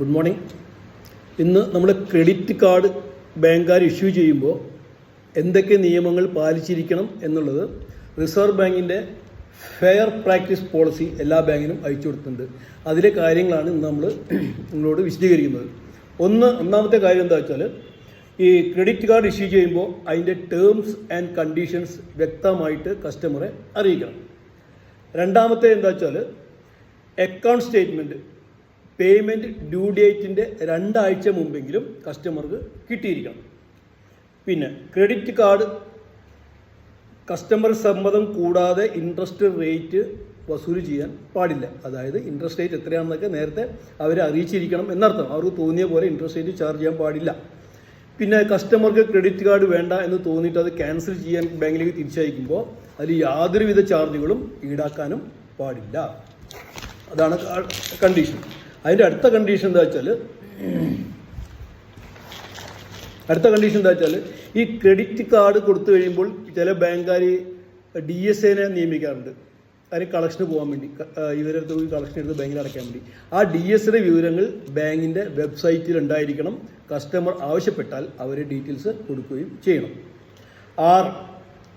Good morning. ഇന്ന് നമ്മൾ credit card ബാങ്കുകാർ issue ചെയ്യുമ്പോൾ എന്തൊക്കെ നിയമങ്ങൾ പാലിച്ചിരിക്കണം എന്നുള്ളത് റിസർവ് ബാങ്കിൻ്റെ ഫെയർ പ്രാക്ടീസ് പോളിസി എല്ലാ ബാങ്കിനും അയച്ചു കൊടുത്തിട്ടുണ്ട്. അതിലെ കാര്യങ്ങളാണ് ഇന്ന് നമ്മൾ നിങ്ങളോട് വിശദീകരിക്കുന്നത്. ഒന്നാമത്തെ കാര്യം എന്താ വെച്ചാൽ, ഈ ക്രെഡിറ്റ് കാർഡ് ഇഷ്യൂ ചെയ്യുമ്പോൾ അതിൻ്റെ ടേംസ് ആൻഡ് കണ്ടീഷൻസ് വ്യക്തമായിട്ട് കസ്റ്റമറെ അറിയിക്കണം. രണ്ടാമത്തെ എന്താ വെച്ചാൽ, അക്കൗണ്ട് സ്റ്റേറ്റ്മെൻറ്റ് പേയ്മെൻറ്റ് ഡ്യൂ ഡേറ്റിൻ്റെ 2 ആഴ്ച മുമ്പെങ്കിലും കസ്റ്റമർക്ക് കിട്ടിയിരിക്കണം. പിന്നെ ക്രെഡിറ്റ് കാർഡ് കസ്റ്റമർ സമ്മതം കൂടാതെ ഇൻട്രസ്റ്റ് റേറ്റ് വസൂൽ ചെയ്യാൻ പാടില്ല. അതായത് ഇൻട്രസ്റ്റ് റേറ്റ് എത്രയാണെന്നൊക്കെ നേരത്തെ അവരെ അറിയിച്ചിരിക്കണം എന്നർത്ഥം. അവർക്ക് തോന്നിയ പോലെ ഇൻട്രസ്റ്റ് റേറ്റ് ചാർജ് ചെയ്യാൻ പാടില്ല. പിന്നെ കസ്റ്റമർക്ക് ക്രെഡിറ്റ് കാർഡ് വേണ്ട എന്ന് തോന്നിയിട്ട് അത് ക്യാൻസൽ ചെയ്യാൻ ബാങ്കിലേക്ക് തിരിച്ചയക്കുമ്പോൾ അതിൽ യാതൊരുവിധ ചാർജുകളും ഈടാക്കാനും പാടില്ല. അതാണ് കണ്ടീഷൻ. അതിൻ്റെ അടുത്ത കണ്ടീഷൻ എന്താ വെച്ചാൽ, ഈ ക്രെഡിറ്റ് കാർഡ് കൊടുത്തു കഴിയുമ്പോൾ ചില ബാങ്കുകാർ DSAനെ നിയമിക്കാറുണ്ട്. അതിന് കളക്ഷന് പോകാൻ വേണ്ടി, ഇവരടുത്ത് പോയി കളക്ഷൻ എടുത്ത് ബാങ്കിൽ അടയ്ക്കാൻ വേണ്ടി. ആ DSAയുടെ വിവരങ്ങൾ ബാങ്കിൻ്റെ വെബ്സൈറ്റിൽ ഉണ്ടായിരിക്കണം. കസ്റ്റമർ ആവശ്യപ്പെട്ടാൽ അവർ ഡീറ്റെയിൽസ് കൊടുക്കുകയും ചെയ്യണം. 6,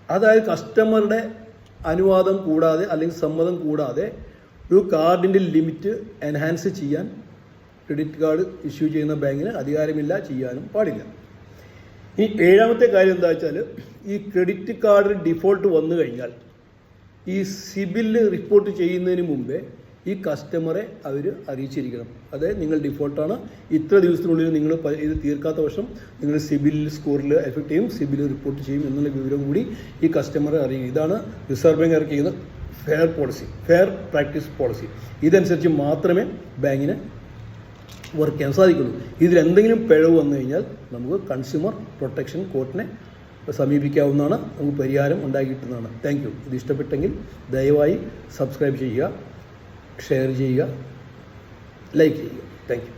അതായത് കസ്റ്റമറുടെ അനുവാദം കൂടാതെ അല്ലെങ്കിൽ സമ്മതം കൂടാതെ ഒരു കാർഡിൻ്റെ ലിമിറ്റ് എൻഹാൻസ് ചെയ്യാൻ ക്രെഡിറ്റ് കാർഡ് ഇഷ്യൂ ചെയ്യുന്ന ബാങ്കിന് അധികാരമില്ല, ചെയ്യാനും പാടില്ല. ഈ 7ാമത്തെ കാര്യം എന്താ വെച്ചാൽ, ഈ ക്രെഡിറ്റ് കാർഡിൽ ഡിഫോൾട്ട് വന്നു കഴിഞ്ഞാൽ ഈ സിബിൽ റിപ്പോർട്ട് ചെയ്യുന്നതിന് മുമ്പേ ഈ കസ്റ്റമറെ അവർ അറിയിച്ചിരിക്കണം. അതായത് നിങ്ങൾ ഡിഫോൾട്ടാണ്, ഇത്ര ദിവസത്തിനുള്ളിൽ നിങ്ങൾ ഇത് തീർക്കാത്ത പക്ഷം നിങ്ങൾ സിബിൽ സ്കോറിൽ എഫക്റ്റ് ചെയ്യും, സിബിൽ റിപ്പോർട്ട് ചെയ്യും എന്നുള്ള വിവരം കൂടി ഈ കസ്റ്റമറെ അറിയിക്കും. ഇതാണ് റിസർവ് ബാങ്ക് ഇറക്കിയത് ഫെയർ പ്രാക്ടീസ് പോളിസി. ഇതനുസരിച്ച് മാത്രമേ ബാങ്കിന് വർക്ക് ചെയ്യാൻ സാധിക്കുള്ളൂ. ഇതിലെന്തെങ്കിലും പിഴവ് വന്നു കഴിഞ്ഞാൽ നമുക്ക് കൺസ്യൂമർ പ്രൊട്ടക്ഷൻ കോർട്ടിനെ സമീപിക്കാവുന്നതാണ്. നമുക്ക് പരിഹാരം ഉണ്ടാക്കിയിട്ടുന്നതാണ്. Thank you. ഇത് ഇഷ്ടപ്പെട്ടെങ്കിൽ ദയവായി സബ്സ്ക്രൈബ് ചെയ്യുക, ഷെയർ ചെയ്യുക, ലൈക്ക് ചെയ്യുക. Thank you.